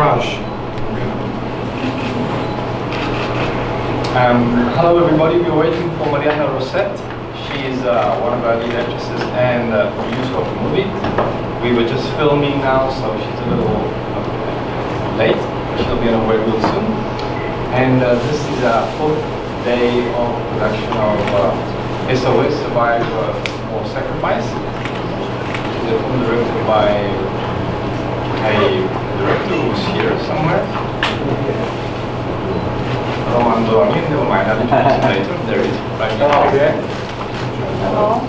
garage. Hello everybody, we're waiting for Mariana Rosset. She is one of our lead actresses and producer of the movie. We were just filming now, so she's a little late. She'll be on her way real soon. And this is our 4th day of production of SOS, Survive or Sacrifice. It's a film directed by a director who's here somewhere. Romando, I mean, never mind, I'll introduce him later. There he is, right here. Hello.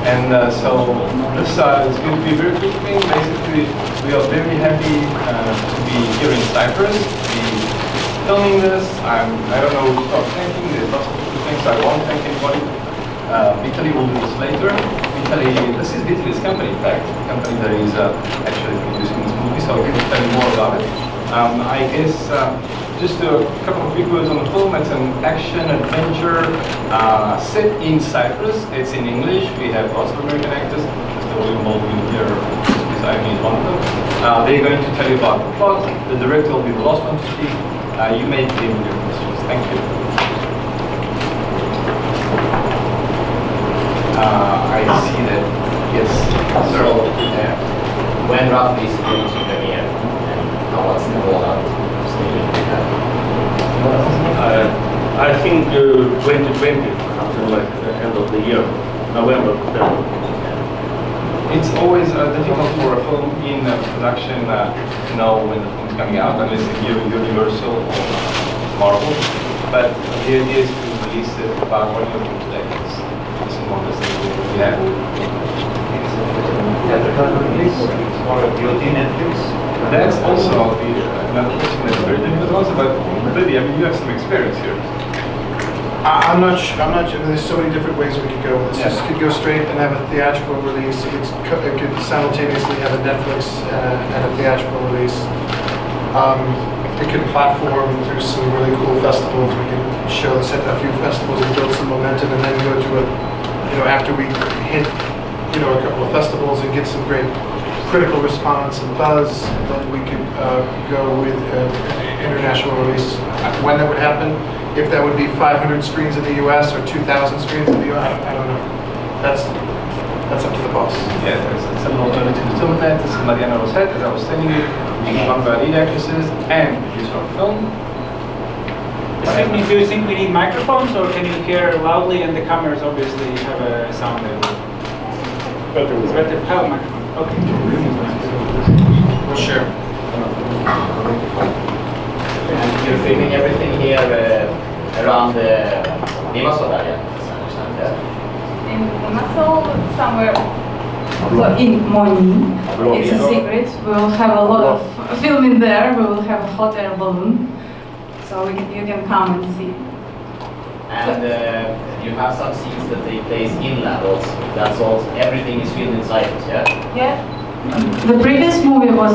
And so this is going to be a very good thing. Basically, we are very happy to be here in Cyprus. We're filming this. I don't know who to start thanking. There's lots of things I won't thank anybody. Vitaly will do this later. This is Vitaly's company, in fact, the company that is actually producing this movie, so he will tell you more about it. I guess just a couple of quick words on the film. It's an action-adventure set in Cyprus. It's in English. We have lots of American actors. Mr. William Baldwin here beside me is one of them. They're going to tell you about the plot. The director will be the last one to speak. You may begin with your questions. Thank you. I see that. Yes, sir. So, when roughly is it going to premiere? And what's the rollout stage? I think 2020, something like the end of the year, November. It's always difficult for a film in production to know when the film's coming out, unless it's Universal or Marvel. But the idea is to release it about 1 year from today. This is more or less the we have. That's also another question that's very difficult also, but Lydia, I mean, you have some experience here. I'm not sure. There's so many different ways we could go with this. This could go straight and have a theatrical release. It could simultaneously have a Netflix and a theatrical release. It could platform through some really cool festivals. We could show this at a few festivals and build some momentum, and then go to a, after we hit, a couple of festivals and get some great critical response and buzz, then we could go with international release. When that would happen, if that would be 500 screens in the US or 2,000 screens in the US, I don't know. That's up to the boss. Yeah, it's an alternative to film that. This is Mariana Rosset, as I was telling you. She's one of our lead actresses and producer of the film. Excuse me, do you think we need microphones, or can you hear loudly and the cameras obviously have a sound level? It's better to have a microphone. Okay. We'll share. And you're filming everything here around the Limassol area, as I understand that. In Limassol, somewhere. So in Moni, it's a secret. We will have a lot of filming there. We will have a hot air balloon, so you can come and see. And you have some scenes that take place inland also. That's all. Everything is filmed in Cyprus, yeah? Yeah. The previous movie was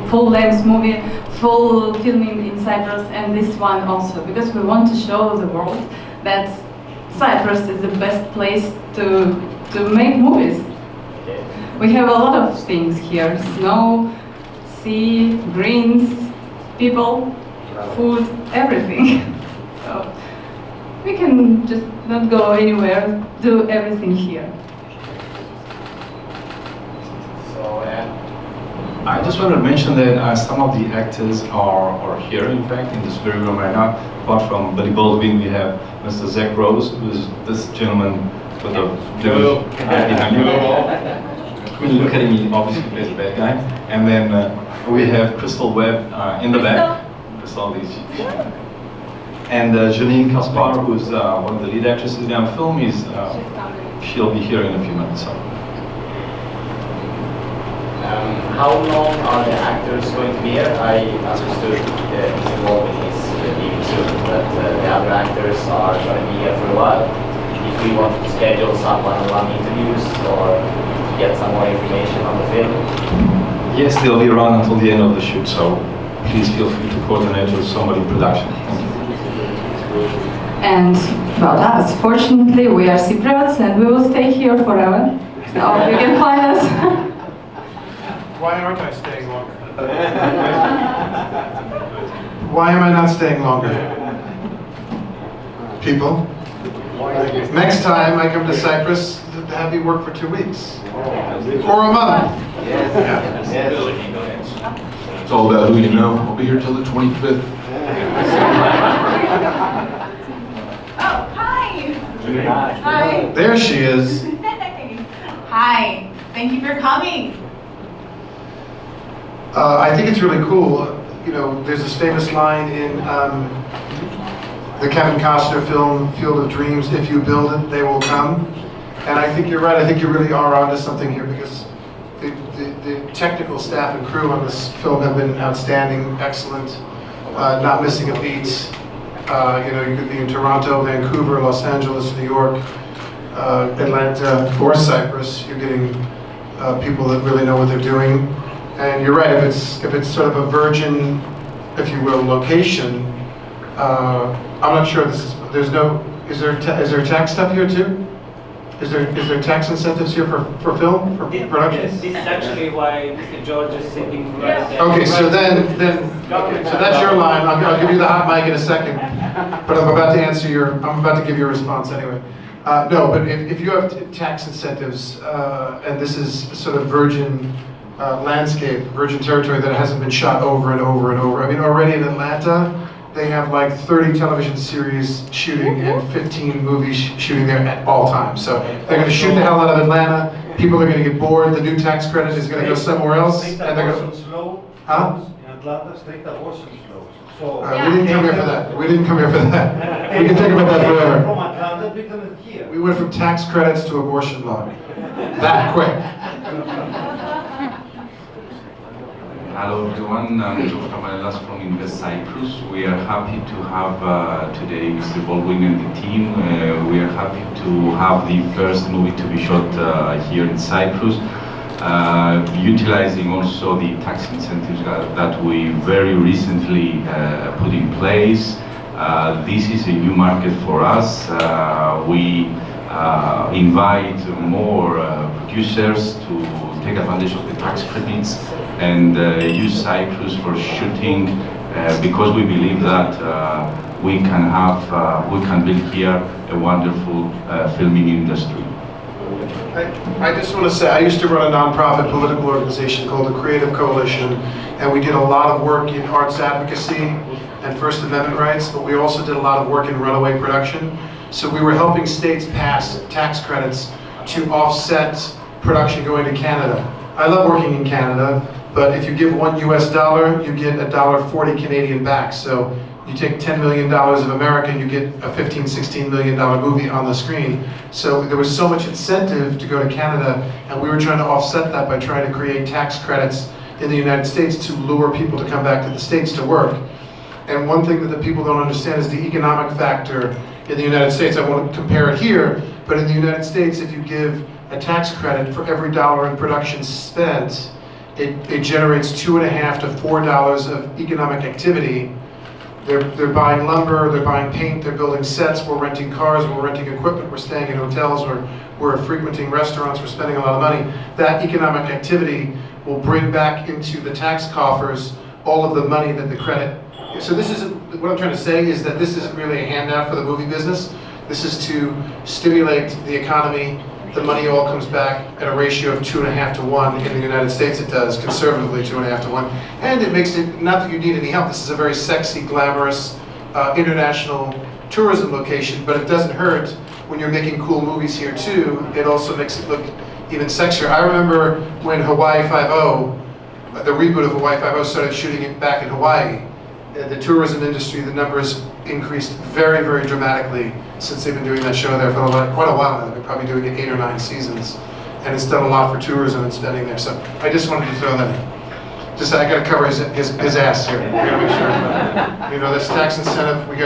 full-length movie, full filming in Cyprus, and this one also, because we want to show the world that Cyprus is the best place to make movies. Okay. We have a lot of things here: snow, sea, greens, people, food, everything. So we can just not go anywhere, do everything here. So, I just wanted to mention that some of the actors are here, in fact, in this very room right now. Apart from William Baldwin, we have Mr. Zach Rose, who's this gentleman with the blue behind you. When you look at him, he obviously plays a bad guy. And then we have Crystal Webb in the back. Crystal is. And Janine Kaspar, who's one of the lead actresses in our film, she'll be here in a few minutes. So. how long are the actors going to be here? I understood Mr. Baldwin is leaving soon, but the other actors are going to be here for a while. If we want to schedule some one-on-one interviews or to get some more information on the film. Yes, they'll be around until the end of the shoot, so please feel free to coordinate with somebody in production. Thank you. And about us, fortunately, we are Cypriots and we will stay here forever. So you can find us. Why aren't I staying longer? Why am I not staying longer? People, next time I come to Cyprus, have me work for 2 weeks. Or a month. It's all about who you know. I'll be here till the 25th. Oh, hi. Hi. There she is. Hi. Thank you for coming. I think it's really cool. You know, there's this famous line in the Kevin Costner film, Field of Dreams, if you build it, they will come. And I think you're right. I think you really are onto something here, because the technical staff and crew on this film have been outstanding, excellent, not missing a beat. You know, you could be in Toronto, Vancouver, Los Angeles, New York, Atlanta, or Cyprus. You're getting people that really know what they're doing. And you're right, if it's sort of a virgin, if you will, location, I'm not sure is there tax stuff here too? Is there tax incentives here for film, for production? Yes, this is actually why Mr. George is sitting right there. Okay, so then, so that's your line. I'll give you the hot mic in a second, but I'm about to give you a response anyway. No, but if you have tax incentives, and this is sort of virgin landscape, virgin territory that hasn't been shot over and over and over. I mean, already in Atlanta, they have like 30 television series shooting and 15 movies shooting there at all times. So they're going to shoot the hell out of Atlanta. People are going to get bored. The new tax credit is going to go somewhere else, and they're going to. Huh? In Atlanta, state abortion laws. So We didn't come here for that. We didn't come here for that. We can talk about that forever. From Atlanta, become here. We went from tax credits to abortion law. That quick. Hello everyone, I'm George Camarelas from Invest Cyprus. We are happy to have today Mr. Baldwin and the team. We are happy to have the first movie to be shot here in Cyprus, utilizing also the tax incentives that we very recently put in place. This is a new market for us. We invite more producers to take advantage of the tax credits and use Cyprus for shooting, because we believe that we can build here a wonderful filming industry. I just want to say, I used to run a nonprofit political organization called the Creative Coalition, and we did a lot of work in arts advocacy and First Amendment rights, but we also did a lot of work in runaway production. So we were helping states pass tax credits to offset production going to Canada. I love working in Canada, but if you give $1 US, you get $1.40 Canadian back. So you take $10 million of America, and you get a $15, $16 million movie on the screen. So there was so much incentive to go to Canada, and we were trying to offset that by trying to create tax credits in the United States to lure people to come back to the States to work. And one thing that the people don't understand is the economic factor in the United States. I won't compare it here, but in the United States, if you give a tax credit for every dollar in production spent, it generates $2.50 to $4 of economic activity. They're buying lumber, they're buying paint, they're building sets, we're renting cars, we're renting equipment, we're staying in hotels, we're frequenting restaurants, we're spending a lot of money. That economic activity will bring back into the tax coffers all of the money that the credit. So this isn't, what I'm trying to say is that this isn't really a handout for the movie business. This is to stimulate the economy. The money all comes back at a ratio of 2.5 to 1. In the United States it does, conservatively 2.5 to 1. And it makes it, not that you need any help, this is a very sexy, glamorous, international tourism location, but it doesn't hurt when you're making cool movies here too. It also makes it look even sexier. I remember when Hawaii Five-0, the reboot of Hawaii Five-0 started shooting it back in Hawaii. The tourism industry, the numbers increased very, very dramatically since they've been doing that show there for quite a while now. They're probably doing it 8 or 9 seasons. And it's done a lot for tourism and spending there. So I just wanted to throw that in. Just, I gotta cover his ass here. We gotta make sure. You know, this tax incentive, if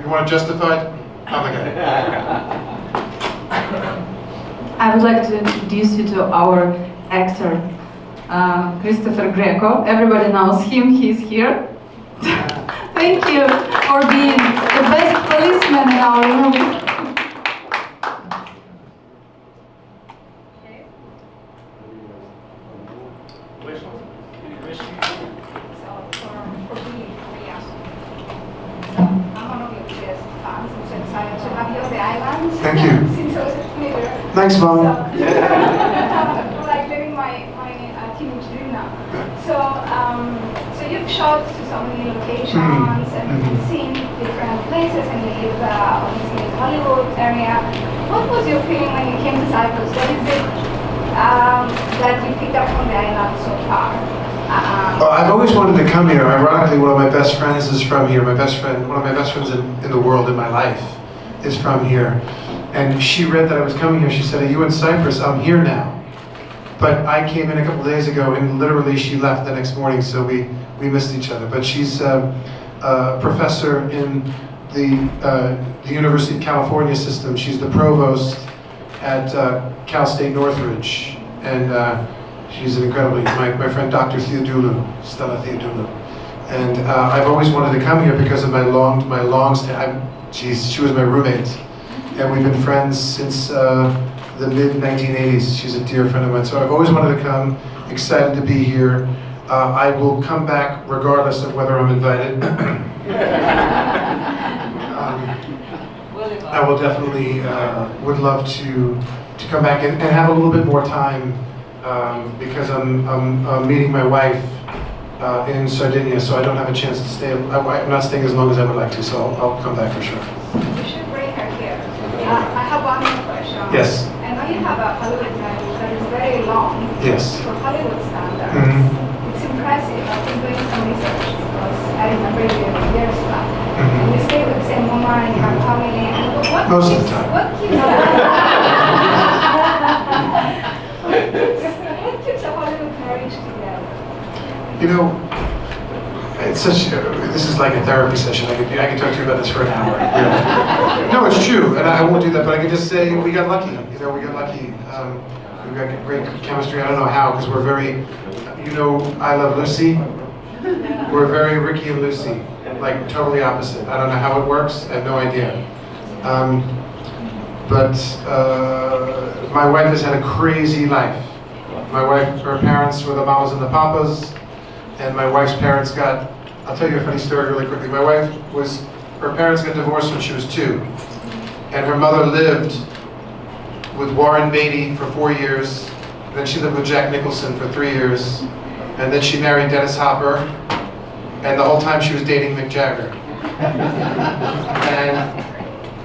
you want it justified, I'm the guy. I would like to introduce you to our actor, Christopher Greco. Everybody knows him, he's here. Thank you for being the best policeman in our movie. Thank you. Since I was a teenager. Thanks, Mom. So, like living my teenage dream now. So you've shot to so many locations and seen different places, and you live obviously in the Hollywood area. What was your feeling when you came to Cyprus? What is it that you picked up from the island so far? Well, I've always wanted to come here. Ironically, one of my best friends is from here. One of my best friends in the world, in my life, is from here. And she read that I was coming here. She said, "Are you in Cyprus? I'm here now." But I came in a couple days ago, and literally she left the next morning, so we missed each other. But she's a professor in the University of California system. She's the provost at Cal State Northridge, and she's an incredibly, my friend Dr. Theodoulou, Stella Theodoulou. And I've always wanted to come here because of my long stay. She was my roommate, and we've been friends since the mid-1980s. She's a dear friend of mine, so I've always wanted to come, excited to be here. I will come back regardless of whether I'm invited. I will definitely, would love to come back and have a little bit more time because I'm meeting my wife in Sardinia, so I don't have a chance to stay. I'm not staying as long as I would like to, so I'll come back for sure. You should bring her here. I have one more question. Yes. I know you have a Hollywood marriage that is very long. Yes. For Hollywood standards. It's impressive. I've been doing some research because I remember you years back. And you stay with the same woman, you have family, and most of the time. What keeps a Hollywood marriage together? You know, it's this is like a therapy session. I could talk to you about this for an hour. You know? No, it's true, and I won't do that, but I could just say we got lucky. You know, we got lucky. We got great chemistry. I don't know how, because we're very, you know, I Love Lucy. We're very Ricky and Lucy, like totally opposite. I don't know how it works. I have no idea. But my wife has had a crazy life. My wife, her parents were the mamas and the papas, and my wife's parents got, I'll tell you a funny story really quickly. My wife her parents got divorced when she was 2, and her mother lived with Warren Beatty for 4 years, then she lived with Jack Nicholson for 3 years, and then she married Dennis Hopper, and the whole time she was dating Mick Jagger. And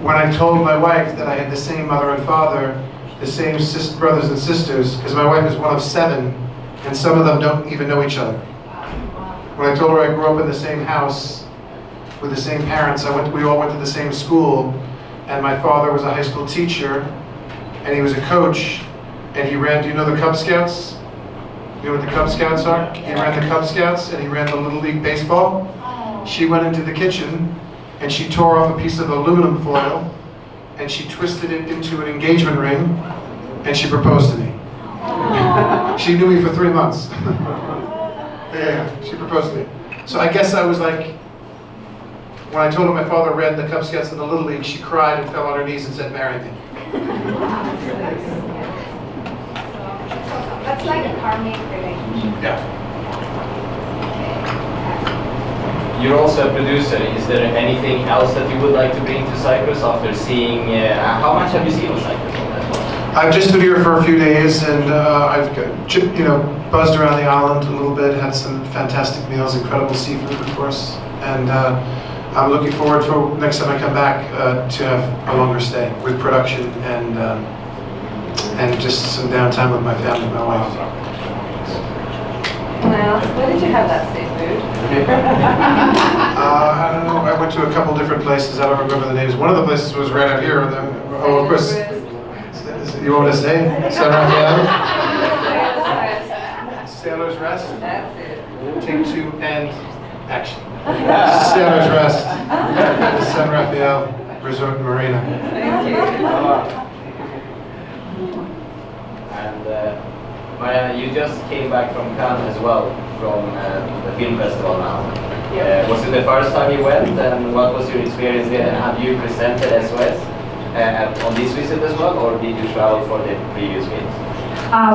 when I told my wife that I had the same mother and father, the same brothers and sisters, because my wife is one of 7, and some of them don't even know each other. When I told her I grew up in the same house with the same parents, we all went to the same school, and my father was a high school teacher, and he was a coach, and he ran, do you know the Cub Scouts? You know what the Cub Scouts are? He ran the Cub Scouts, and he ran the Little League Baseball. She went into the kitchen, and she tore off a piece of aluminum foil, and she twisted it into an engagement ring, and she proposed to me. She knew me for 3 months. Yeah, she proposed to me. So I guess I was like, when I told her my father ran the Cub Scouts in the Little League, she cried and fell on her knees and said, "Marry me." That's like a karmic relationship. Yeah. You're also a producer. Is there anything else that you would like to bring to Cyprus after seeing, how much have you seen of Cyprus on that one? I've just been here for a few days, and I've buzzed around the island a little bit, had some fantastic meals, incredible seafood, of course, and I'm looking forward for next time I come back to have a longer stay with production and just some downtime with my family, my wife. Well, where did you have that seafood? I don't know. I went to a couple different places. I don't remember the names. One of the places was right out here. Oh, of course. You want me to say? St Raphael? Sailor's Rest. That's it. Take 2 and action. Sailor's Rest. St Raphael Resort and Marina. Thank you. And Mariana, you just came back from Cannes as well, from the film festival now. Yep. Was it the first time you went, and what was your experience there? And have you presented SOS on this visit as well, or did you travel for the previous films?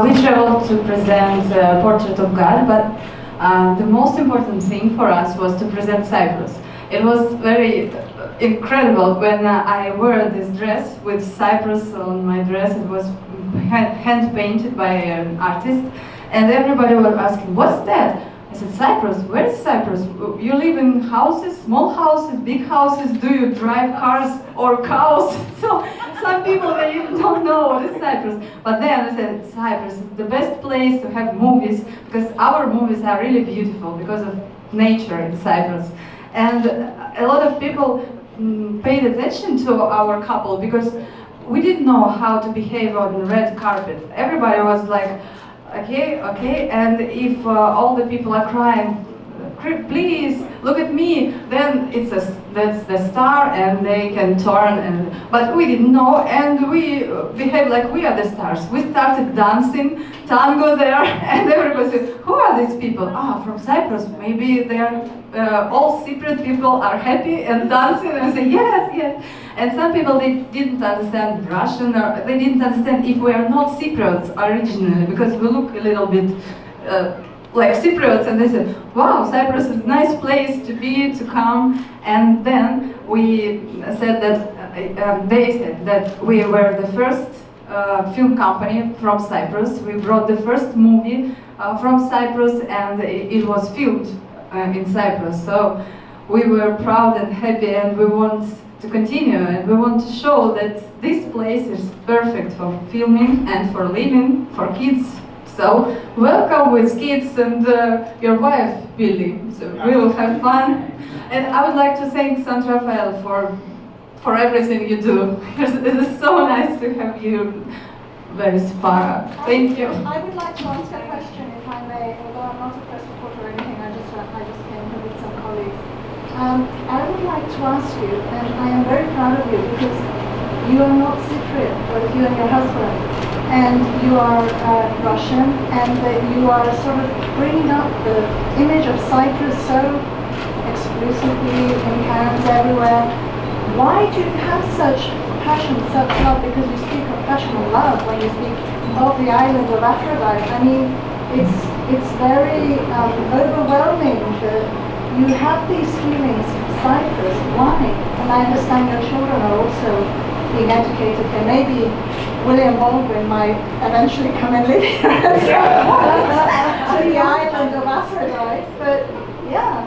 We traveled to present Portrait of God, but the most important thing for us was to present Cyprus. It was very incredible when I wore this dress with cypress on my dress. It was hand painted by an artist, and everybody was asking, "What's that?" I said, "Cyprus. Where is Cyprus? You live in houses, small houses, big houses? Do you drive cars or cows?" So some people, they even don't know what is Cyprus. But then I said, Cyprus is the best place to have movies, because our movies are really beautiful because of nature in Cyprus. And a lot of people paid attention to our couple because we didn't know how to behave on the red carpet. Everybody was like, okay, okay, and if all the people are crying, please look at me, then that's the star, and they can turn. But we didn't know, and we behaved like we are the stars. We started dancing tango there, and everybody said, "Who are these people?" "Ah, from Cyprus. Maybe they are all Cypriot people are happy and dancing." And I say, "Yes, yes." And some people, they didn't understand Russian, or they didn't understand if we are not Cypriots originally, because we look a little bit like Cypriots, and they said, "Wow, Cyprus is a nice place to be, to come." And then we said that, they said that we were the first film company from Cyprus. We brought the first movie from Cyprus, and it was filmed in Cyprus. So we were proud and happy, and we want to continue, and we want to show that this place is perfect for filming and for living, for kids. So welcome with kids and your wife, Billy. So we will have fun. And I would like to thank St Raphael for everything you do. It is so nice to have you, very spa. Thank you. I would like to ask a question, if I may, although I'm not a press reporter or anything, I just came here with some colleagues. I would like to ask you, and I am very proud of you, because you are not Cypriot, both you and your husband, and you are Russian, and that you are sort of bringing up the image of Cyprus so exclusively in cans everywhere. Why do you have such passion, such love? Because you speak of passion and love when you speak of the island of Aphrodite. I mean, it's very overwhelming that you have these feelings for Cyprus. Why? And I understand your children are also being educated here. Maybe William Baldwin might eventually come and live here to the island of Aphrodite. But yeah.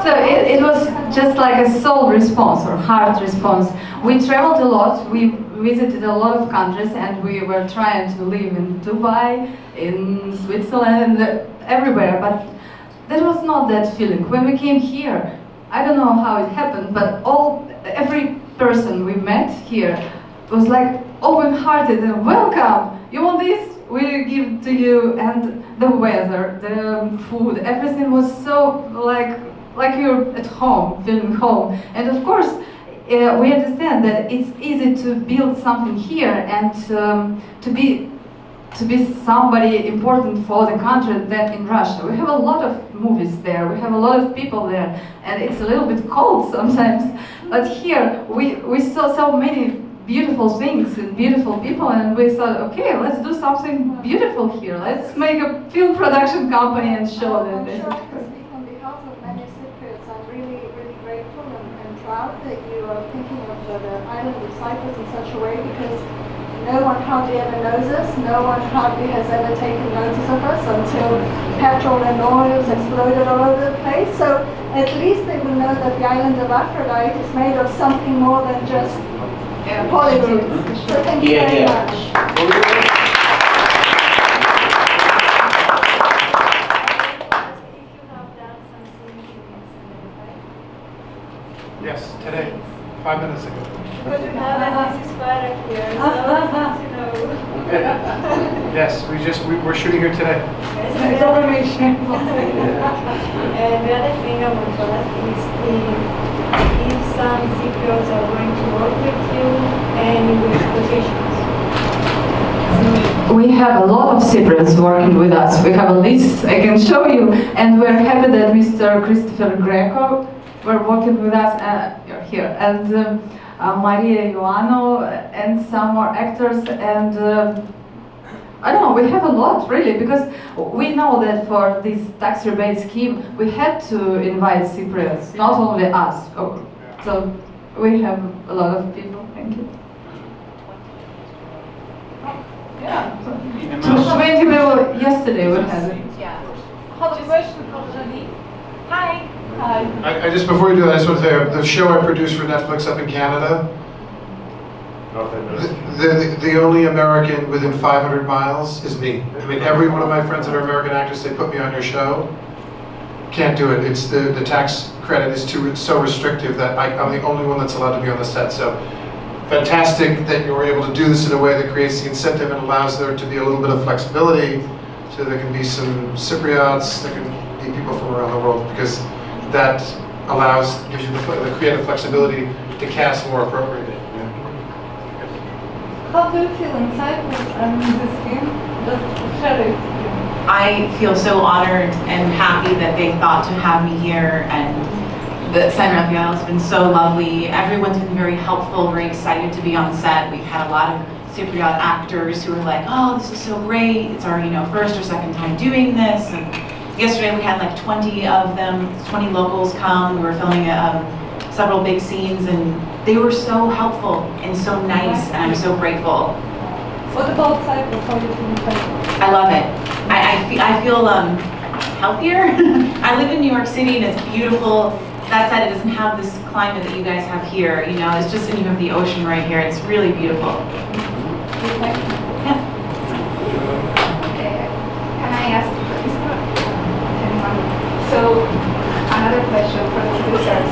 So it was just like a soul response or heart response. We traveled a lot, we visited a lot of countries, and we were trying to live in Dubai, in Switzerland, everywhere, but there was not that feeling. When we came here, I don't know how it happened, but every person we met here was like open-hearted and welcome. You want this? We give to you. And the weather, the food, everything was so like you're at home, feeling home. And of course, we understand that it's easy to build something here and to be somebody important for the country than in Russia. We have a lot of movies there, we have a lot of people there, and it's a little bit cold sometimes. But here we saw so many beautiful things and beautiful people, and we thought, okay, let's do something beautiful here. Let's make a film production company and show them this. I'm sure I can speak on behalf of many Cypriots. I'm really, really grateful and proud that you are thinking of the island of Cyprus in such a way, because no one hardly ever knows us, no one hardly has ever taken notice of us until petrol and oils exploded all over the place. So at least they will know that the island of Aphrodite is made of something more than just politics. So thank you very much. Yes, today, 5 minutes ago. Because we have a inspired here, so to know. Yes, we're shooting here today. It's information. And the other thing I want to ask is if some Cypriots are going to work with you and with positions. We have a lot of Cypriots working with us. We have a list I can show you, and we're happy that Mr. Christopher Greco were working with us here, and Maria Ioannou, and some more actors, and I don't know, we have a lot really, because we know that for this tax rebate scheme we had to invite Cypriots, not only us. So we have a lot of people. Thank you. Yeah. 20 people yesterday we had it. Yeah. Hold a question for Janine. Hi. Hi. I just, before you do that, I just want to say, the show I produced for Netflix up in Canada, the only American within 500 miles is me. I mean, every one of my friends that are American actors, they put me on your show. Can't do it. It's the tax credit is it's so restrictive that I'm the only one that's allowed to be on the set. So fantastic that you were able to do this in a way that creates the incentive and allows there to be a little bit of flexibility, so there can be some Cypriots, there can be people from around the world, because that gives you the creative flexibility to cast more appropriately. How do you feel in Cyprus and this game? Just share it. I feel so honored and happy that they thought to have me here, and the St Raphael has been so lovely. Everyone's been very helpful, very excited to be on set. We've had a lot of Cypriot actors who are like, oh, this is so great. It's our first or second time doing this. And yesterday we had like 20 of them, 20 locals come. We were filming several big scenes, and they were so helpful and so nice, and I'm so grateful. What about Cyprus? How do you feel in Cyprus? I love it. I feel healthier. I live in New York City and it's beautiful. That said, it doesn't have this climate that you guys have here. It's just, and you have the ocean right here. It's really beautiful. Yeah. Can I ask anyone? So, another question for the producers.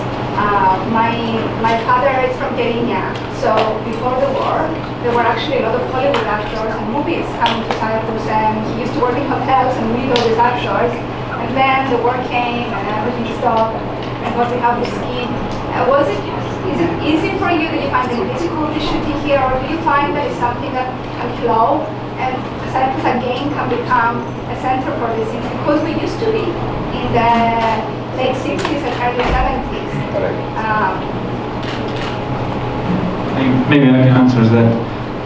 My father is from Kenya, so before the war, there were actually a lot of Hollywood actors and movies coming to Cyprus, and he used to work in hotels and meet all these actors. And then the war came and everything stopped, and what we have this scheme. Is it easy for you? Do you find it difficult shooting here, or do you find that it's something that can flow and Cyprus again can become a center for these things? Because we used to be in the late 60s and early 70s. Maybe I can answer that.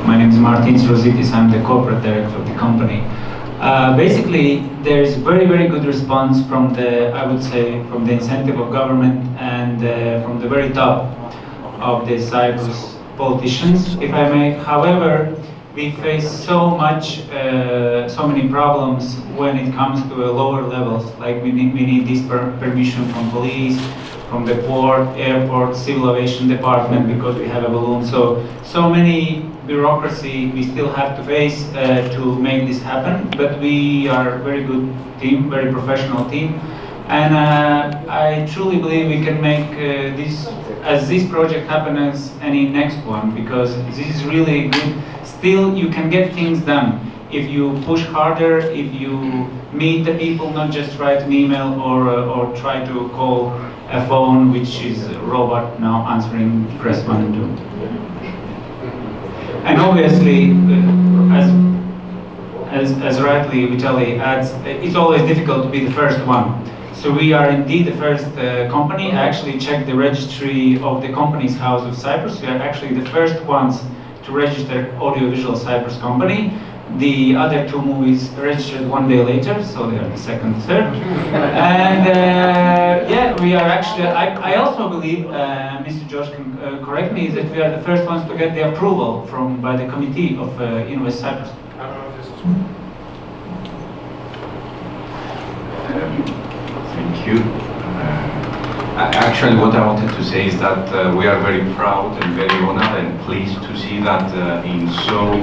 My name is Martins Rositis. I'm the corporate director of the company. Basically, there is very, very good response from I would say, from the incentive of government and from the very top of the Cyprus politicians, if I may. However, we face so many problems when it comes to lower levels. Like we need this permission from police, from the port, airport, civil aviation department, because we have a balloon. So many bureaucracy we still have to face to make this happen. But we are a very good team, very professional team, and I truly believe we can make this project happen as any next one, because this is really good. Still, you can get things done if you push harder, if you meet the people, not just write an email or try to call a phone, which is a robot now answering press 1 and 2. And obviously, as rightly Vitaly adds, it's always difficult to be the first one. So we are indeed the first company. I actually checked the registry of the Companies House of Cyprus. We are actually the first ones to register audiovisual Cyprus company. The other two movies registered 1 day later, so they are the second, third. And yeah, we are actually, I also believe, Mr. George can correct me, is that we are the first ones to get the approval by the committee of Invest Cyprus. I don't know if this is Thank you. Actually, what I wanted to say is that we are very proud and very honored and pleased to see that in so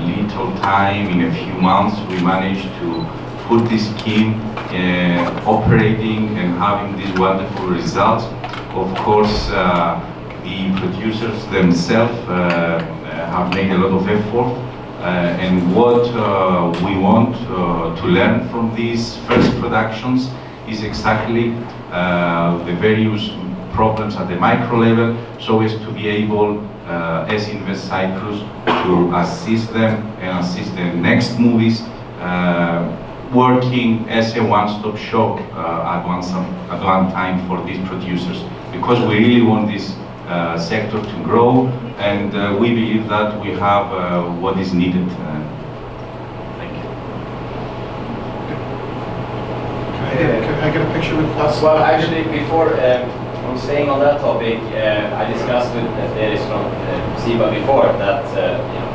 little time, in a few months, we managed to put this scheme operating and having these wonderful results. Of course, the producers themselves have made a lot of effort, and what we want to learn from these first productions is exactly the various problems at the micro level, so as to be able, as Invest Cyprus, to assist them and assist the next movies, working as a one-stop shop at one time for these producers, because we really want this sector to grow, and we believe that we have what is needed. picture with us? Well, actually, before staying on that topic, I discussed with Dennis from SIBA before that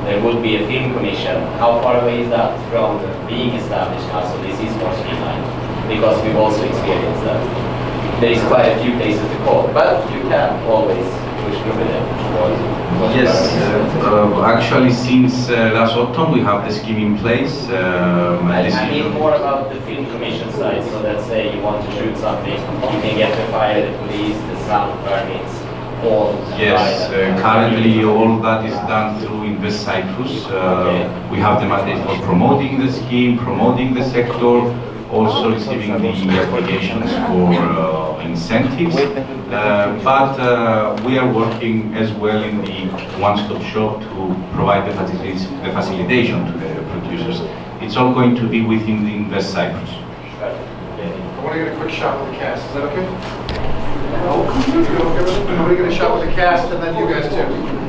there would be a film commission. How far away is that from being established now? So this is more streamlined because we've also experienced that there is quite a few places to call, but you can always push through with it. Yes, actually since last autumn we have the scheme in place. I mean more about the film commission side, so let's say you want to shoot something, you can get the fire, the police, the sound permits, all. Yes, currently all that is done through Invest Cyprus. We have the mandate for promoting the scheme, promoting the sector, also receiving the applications for incentives, but we are working as well in the one-stop shop to provide the facilitation to the producers. It's all going to be within the Invest Cyprus. I want to get a quick shot with the cast. Is that okay? No? You okay with it? I want to get a shot with the cast and then you guys too.